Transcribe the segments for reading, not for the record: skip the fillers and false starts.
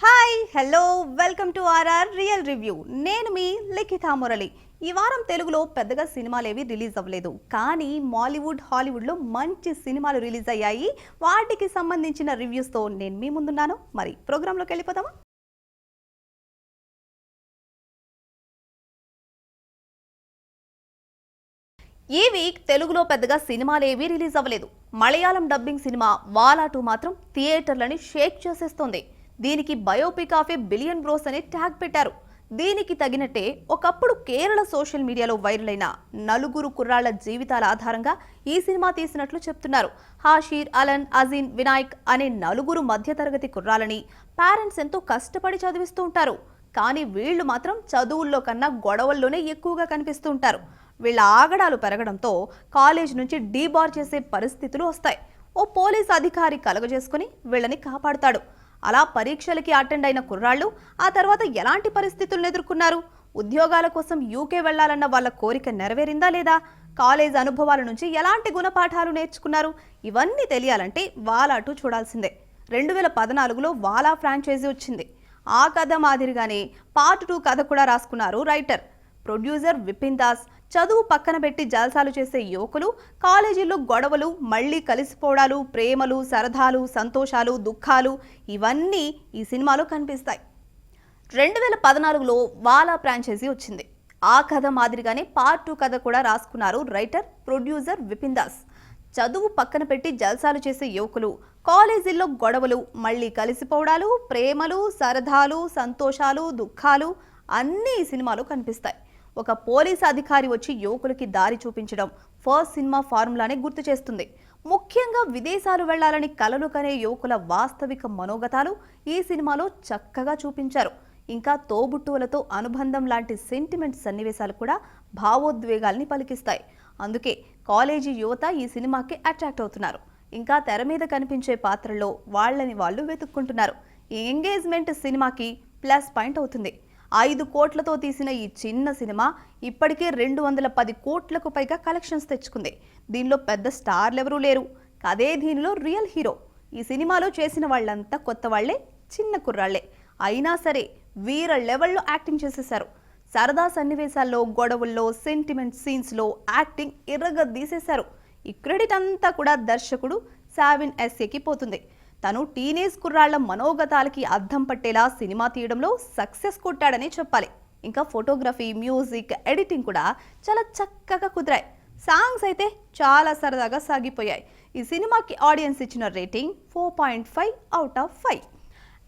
Hi hello welcome to RR real review. నేను మీ లిఖిత మురళి. ఈ వారం తెలుగులో పెద్దగా సినిమాలేవి రిలీజ్ అవ్వలేదు, కానీ మాలీవుడ్ హాలీవుడ్లో మంచి సినిమాలు రిలీజ్ అయ్యాయి. వాటికి సంబంధించిన రివ్యూస్తో నేను మీ ముందున్నాను. మరి ప్రోగ్రాంలోకి వెళ్ళిపోదామా? ఈ వీక్ తెలుగులో పెద్దగా సినిమాలేవీ రిలీజ్ అవ్వలేదు. మలయాళం డబ్బింగ్ సినిమా వాలా 2 మాత్రం థియేటర్లని షేక్ చేసేస్తోంది. దీనికి biopic of A billion bros అని ట్యాగ్ పెట్టారు. దీనికి తగినట్టే ఒకప్పుడు కేరళ సోషల్ మీడియాలో వైరల్ అయిన నలుగురు కుర్రాళ్ల జీవితాల ఆధారంగా ఈ సినిమా తీసినట్లు చెప్తున్నారు. హాషీర్, అలన్, అజీన్, వినాయక్ అనే నలుగురు మధ్యతరగతి కుర్రాలని పేరెంట్స్ ఎంతో కష్టపడి చదివిస్తూ ఉంటారు. కానీ వీళ్లు మాత్రం చదువుల్లో కన్నా గొడవల్లోనే ఎక్కువగా కనిపిస్తూ ఉంటారు. వీళ్ళ ఆగడాలు పెరగడంతో కాలేజ్ నుంచి డీబార్ చేసే పరిస్థితులు వస్తాయి. ఓ పోలీస్ అధికారి కలగజేసుకుని వీళ్ళని కాపాడుతాడు. అలా పరీక్షలకి అటెండ్ అయిన కుర్రాళ్ళు ఆ తర్వాత ఎలాంటి పరిస్థితులను ఎదుర్కొన్నారు? ఉద్యోగాల కోసం యూకే వెళ్లాలన్న వాళ్ళ కోరిక నెరవేరిందా లేదా? కాలేజ్ అనుభవాల నుంచి ఎలాంటి గుణపాఠాలు నేర్చుకున్నారు? ఇవన్నీ తెలియాలంటే వాలా 2 చూడాల్సిందే. 2014లో వాలా ఫ్రాంచైజీ వచ్చింది. ఆ కథ మాదిరిగానే పార్ట్ 2 కథ కూడా రాసుకున్నారు రైటర్. ప్రొడ్యూసర్ విపిన్ దాస్. చదువు పక్కన పెట్టి జల్సాలు చేసే యువకులు, కాలేజీల్లో గొడవలు, మళ్లీ కలిసిపోవడాలు, ప్రేమలు, సరదాలు, సంతోషాలు, దుఃఖాలు ఇవన్నీ ఈ సినిమాలో కనిపిస్తాయి. 2014లో వాలా ఫ్రాంచైజీ వచ్చింది. ఆ కథ మాదిరిగానే పార్ట్ 2 కథ కూడా రాసుకున్నారు రైటర్, ప్రొడ్యూసర్ విపిన్ దాస్. చదువు పక్కన పెట్టి జల్సాలు చేసే యువకులు, కాలేజీల్లో గొడవలు, మళ్లీ కలిసిపోవడాలు, ప్రేమలు, సరదాలు, సంతోషాలు, దుఃఖాలు అన్నీ ఈ సినిమాలో కనిపిస్తాయి. ఒక పోలీస్ అధికారి వచ్చి యువకులకి దారి చూపించడం ఫస్ట్ సినిమా ఫార్ములానే గుర్తు చేస్తుంది. ముఖ్యంగా విదేశాలు వెళ్లాలని కలలు కనే యువకుల వాస్తవిక మనోగతాలు ఈ సినిమాలో చక్కగా చూపించారు. ఇంకా తోబుట్టువులతో అనుబంధం లాంటి సెంటిమెంట్ సన్నివేశాలు కూడా భావోద్వేగాల్ని పలికిస్తాయి. అందుకే కాలేజీ యువత ఈ సినిమాకి అట్రాక్ట్ అవుతున్నారు. ఇంకా తెర మీద కనిపించే పాత్రల్లో వాళ్ళని వాళ్ళు వెతుక్కుంటున్నారు. ఈ ఎంగేజ్మెంట్ సినిమాకి ప్లస్ పాయింట్ అవుతుంది. 5 కోట్లతో తీసిన ఈ చిన్న సినిమా ఇప్పటికే 210 కోట్లకు పైగా కలెక్షన్స్ తెచ్చుకుంది. దీనిలో పెద్ద స్టార్లు ఎవరూ లేరు. అదే దీనిలో రియల్ హీరో. ఈ సినిమాలో చేసిన వాళ్ళంతా కొత్త వాళ్లే, చిన్న కుర్రాళ్లే. అయినా సరే వీర లెవెల్లో యాక్టింగ్ చేసేశారు. సరదా సన్నివేశాల్లో, గొడవల్లో, సెంటిమెంట్ సీన్స్లో యాక్టింగ్ ఇరగదీసేశారు. ఈ క్రెడిట్ అంతా కూడా దర్శకుడు సావిన్ ఎస్ఏకి పోతుంది. తను టీనేజ్ కుర్రాళ్ల మనోగతాలకి అద్దం పట్టేలా సినిమా తీయడంలో సక్సెస్ కొట్టాడని చెప్పాలి. ఇంకా ఫోటోగ్రఫీ, మ్యూజిక్, ఎడిటింగ్ కూడా చాలా చక్కగా కుదిరాయి. సాంగ్స్ అయితే చాలా సరదాగా సాగిపోయాయి. ఈ సినిమాకి ఆడియన్స్ ఇచ్చిన rating 4.5 out of 5.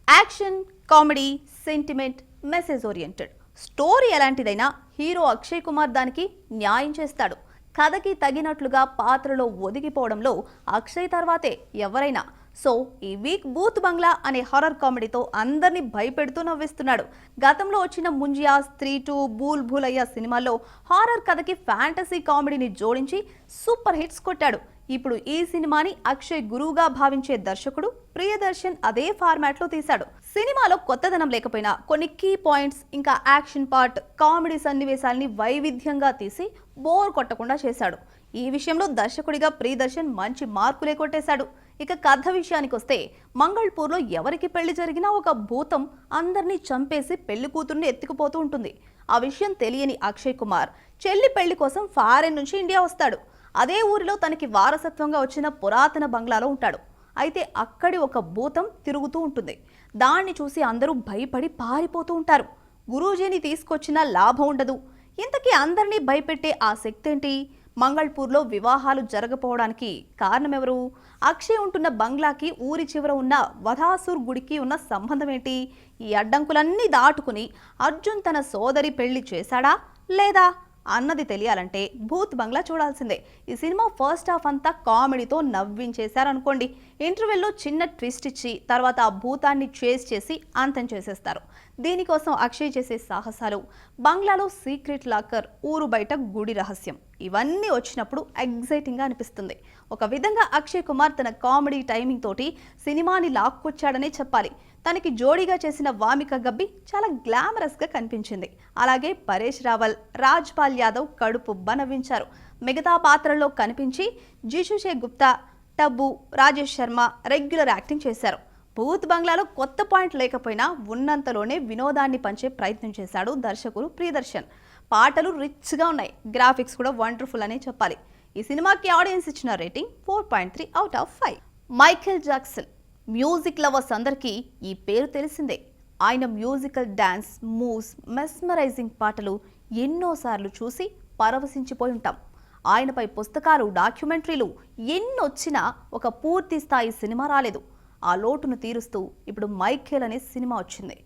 Action, comedy, sentiment, message oriented. Story ఎలాంటిదైనా హీరో అక్షయ్ కుమార్ దానికి న్యాయం చేస్తాడు. కథకి తగినట్లుగా పాత్రలో ఒదిగిపోవడంలో అక్షయ్ తర్వాతే ఎవరైనా. సో ఈ వీక్ బూత్ బంగ్లా అనే హారర్ కామెడీతో అందరినీ భయపెడుతూ నవ్విస్తున్నాడు. గతంలో వచ్చిన ముంజియా, స్త్రీ 2, బూల్ భూలయ్య సినిమాల్లో హారర్ కథకి ఫ్యాంటసీ కామెడీని జోడించి సూపర్ హిట్స్ కొట్టాడు. ఇప్పుడు ఈ సినిమాని అక్షయ్ గురువుగా భావించే దర్శకుడు ప్రియదర్శన్ అదే ఫార్మాట్లో తీశాడు. సినిమాలో కొత్తదనం లేకపోయినా కొన్ని కీ పాయింట్స్, ఇంకా యాక్షన్ పార్ట్, కామెడీ సన్నివేశాల్ని వైవిధ్యంగా తీసి బోర్ కొట్టకుండా చేశాడు. ఈ విషయంలో దర్శకుడిగా ప్రియదర్శన్ మంచి మార్కులే కొట్టేశాడు. ఇక కథ విషయానికి వస్తే, మంగళపూర్లో ఎవరికి పెళ్లి జరిగినా ఒక భూతం అందరినీ చంపేసి పెళ్లి కూతుర్ని ఎత్తుకుపోతూ ఉంటుంది. ఆ విషయం తెలియని అక్షయ్ కుమార్ చెల్లి పెళ్లి కోసం ఫారెన్ నుంచి ఇండియా వస్తాడు. అదే ఊరిలో తనకి వారసత్వంగా వచ్చిన పురాతన బంగ్లాలో ఉంటాడు. అయితే అక్కడి ఒక భూతం తిరుగుతూ ఉంటుంది. దాన్ని చూసి అందరూ భయపడి పారిపోతూ ఉంటారు. గురూజీని తీసుకొచ్చినా లాభం ఉండదు. ఇంతకీ అందరినీ భయపెట్టే ఆ శక్తి ఏంటి? మంగళపూర్లో వివాహాలు జరగపోవడానికి కారణమెవరు? అక్షయ్ ఉంటున్న బంగ్లాకి ఊరి చివర ఉన్న వధాసుర్ గుడికి ఉన్న సంబంధం ఏంటి? ఈ అడ్డంకులన్నీ దాటుకుని అర్జున్ తన సోదరి పెళ్లి చేశాడా లేదా అన్నది తెలియాలంటే భూత్ బంగ్లా చూడాల్సిందే. ఈ సినిమా ఫస్ట్ హాఫ్ అంతా కామెడీతో నవ్వించేశారనుకోండి. ఇంటర్వెల్లో చిన్న ట్విస్ట్ ఇచ్చి తర్వాత ఆ భూతాన్ని చేస్ చేసి అంతం చేసేస్తారు. దీనికోసం అక్షయ్ చేసే సాహసాలు, బంగ్లాలో సీక్రెట్ లాకర్, ఊరు బయట గుడి రహస్యం, ఇవన్నీ వచ్చినప్పుడు ఎగ్జైటింగ్గా అనిపిస్తుంది. ఒక విధంగా అక్షయ్ కుమార్ తన కామెడీ టైమింగ్ తోటి సినిమాని లాక్కొచ్చాడనే చెప్పాలి. తనకి జోడీగా చేసిన వామిక గబ్బి చాలా గ్లామరస్గా కనిపించింది. అలాగే పరేష్ రావల్, రాజ్పాల్ యాదవ్ కడుపుబ్బ నవ్వించారు. మిగతా పాత్రల్లో కనిపించి జిషుషే గుప్తా, టబ్బు, రాజేష్ శర్మ రెగ్యులర్ యాక్టింగ్ చేశారు. భూత్ బంగ్లాలో కొత్త పాయింట్ లేకపోయినా ఉన్నంతలోనే వినోదాన్ని పంచే ప్రయత్నం చేశాడు దర్శకుడు ప్రియదర్శన్. పాటలు రిచ్గా ఉన్నాయి, గ్రాఫిక్స్ కూడా వండర్ఫుల్ అనే చెప్పాలి. ఈ సినిమాకి ఆడియన్స్ ఇచ్చిన rating 4.3 out of 5. Michael Jackson music lovers అందరికీ ఈ పేరు తెలిసిందే. ఆయన మ్యూజికల్ డాన్స్ మూవ్స్, మెస్మరైజింగ్ పాటలు ఎన్నోసార్లు చూసి పరవశించిపోయి ఉంటాం. ఆయనపై పుస్తకాలు, డాక్యుమెంటరీలు ఎన్నొచ్చినా ఒక పూర్తి స్థాయి సినిమా రాలేదు. ఆ లోటును తీరుస్తూ ఇప్పుడు మైకేల్ అనే సినిమా వచ్చింది.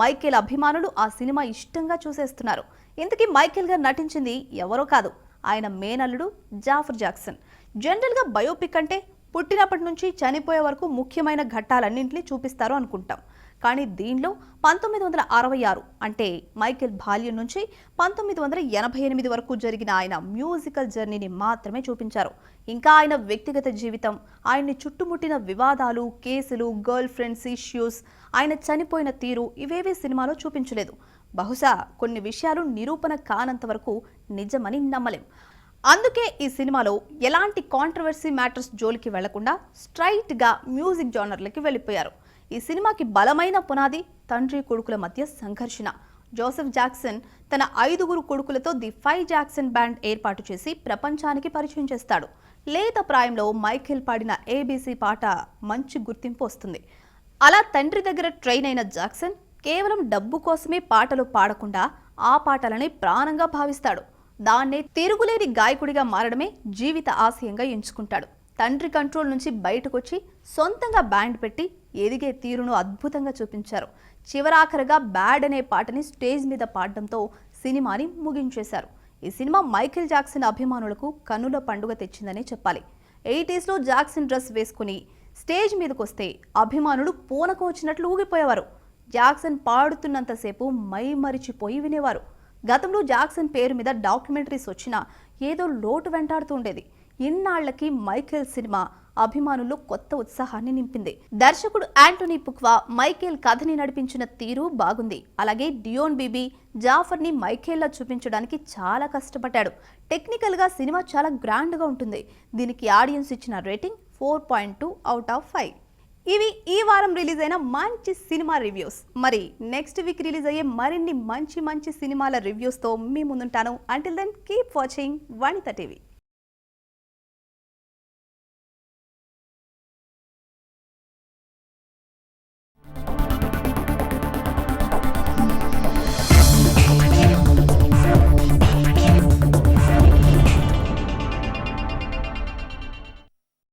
మైకేల్ అభిమానులు ఆ సినిమా ఇష్టంగా చూసేస్తున్నారు. ఇంతకీ మైకేల్ గారు నటించింది ఎవరో కాదు, ఆయన మేనల్లుడు జాఫర్ జాక్సన్. జనరల్గా బయోపిక్ అంటే పుట్టినప్పటి నుంచి చనిపోయే వరకు ముఖ్యమైన ఘట్టాలన్నింటినీ చూపిస్తారు అనుకుంటాం. కానీ దీనిలో 1966 అంటే మైకేల్ బాల్యం నుంచి 1988 వరకు జరిగిన ఆయన మ్యూజికల్ జర్నీని మాత్రమే చూపించారు. ఇంకా ఆయన వ్యక్తిగత జీవితం, ఆయన్ని చుట్టుముట్టిన వివాదాలు, కేసులు, గర్ల్ ఫ్రెండ్స్ ఇష్యూస్, ఆయన చనిపోయిన తీరు ఇవేవీ సినిమాలో చూపించలేదు. బహుశా కొన్ని విషయాలు నిరూపణ కానంత వరకు నిజమని నమ్మలేం. అందుకే ఈ సినిమాలో ఎలాంటి కాంట్రవర్సీ మ్యాటర్స్ జోలికి వెళ్లకుండా స్ట్రైట్గా మ్యూజిక్ జానర్లకి వెళ్ళిపోయారు. ఈ సినిమాకి బలమైన పునాది తండ్రి కొడుకుల మధ్య సంఘర్షణ. జోసెఫ్ జాక్సన్ తన 5 కొడుకులతో ది 5 జాక్సన్ బ్యాండ్ ఏర్పాటు చేసి ప్రపంచానికి పరిచయం చేస్తాడు. లేత ప్రాయంలో మైకేల్ పాడిన ఏబీసీ పాట మంచి గుర్తింపు వస్తుంది. అలా తండ్రి దగ్గర ట్రైన్ అయిన జాక్సన్ కేవలం డబ్బు కోసమే పాటలు పాడకుండా ఆ పాటలని ప్రాణంగా భావిస్తాడు. దాన్నే తిరుగులేని గాయకుడిగా మారడమే జీవిత ఆశయంగా ఎంచుకుంటాడు. తండ్రి కంట్రోల్ నుంచి బయటకొచ్చి సొంతంగా బ్యాండ్ పెట్టి ఎదిగే తీరును అద్భుతంగా చూపించారు. చివరాఖరిగా బ్యాడ్ అనే పాటని స్టేజ్ మీద పాడడంతో సినిమాని ముగించేశారు. ఈ సినిమా మైకేల్ జాక్సన్ అభిమానులకు కన్నుల పండుగ తెచ్చిందనే చెప్పాలి. 80sలో జాక్సన్ డ్రెస్ వేసుకుని స్టేజ్ మీదకొస్తే అభిమానులు పూనకం వచ్చినట్లు ఊగిపోయేవారు. జాక్సన్ పాడుతున్నంతసేపు మై మరిచిపోయి వినేవారు. గతంలో జాక్సన్ పేరు మీద డాక్యుమెంటరీస్ వచ్చినా ఏదో లోటు వెంటాడుతూ ఉండేది. ఇన్నాళ్లకి మైకేల్ సినిమా అభిమానుల్లో కొత్త ఉత్సాహాన్ని నింపింది. దర్శకుడు యాంటోనీ పుక్వా మైకేల్ కథని నడిపించిన తీరు బాగుంది. అలాగే డియోన్ బీబీ జాఫర్ని మైకేల్లా చూపించడానికి చాలా కష్టపడ్డాడు. టెక్నికల్గా సినిమా చాలా గ్రాండ్గా ఉంటుంది. దీనికి ఆడియన్స్ ఇచ్చిన రేటింగ్ 4.2 అవుట్ ఆఫ్ 5. ఇవి ఈ వారం రిలీజ్ అయిన మంచి సినిమా రివ్యూస్. మరి నెక్స్ట్ వీక్ రిలీజ్ అయ్యే మరిన్ని మంచి సినిమాల రివ్యూస్తో మీ ముందుంటాను. అంటిల్ దెన్ కీప్ వాచింగ్ వనిత టీవీ.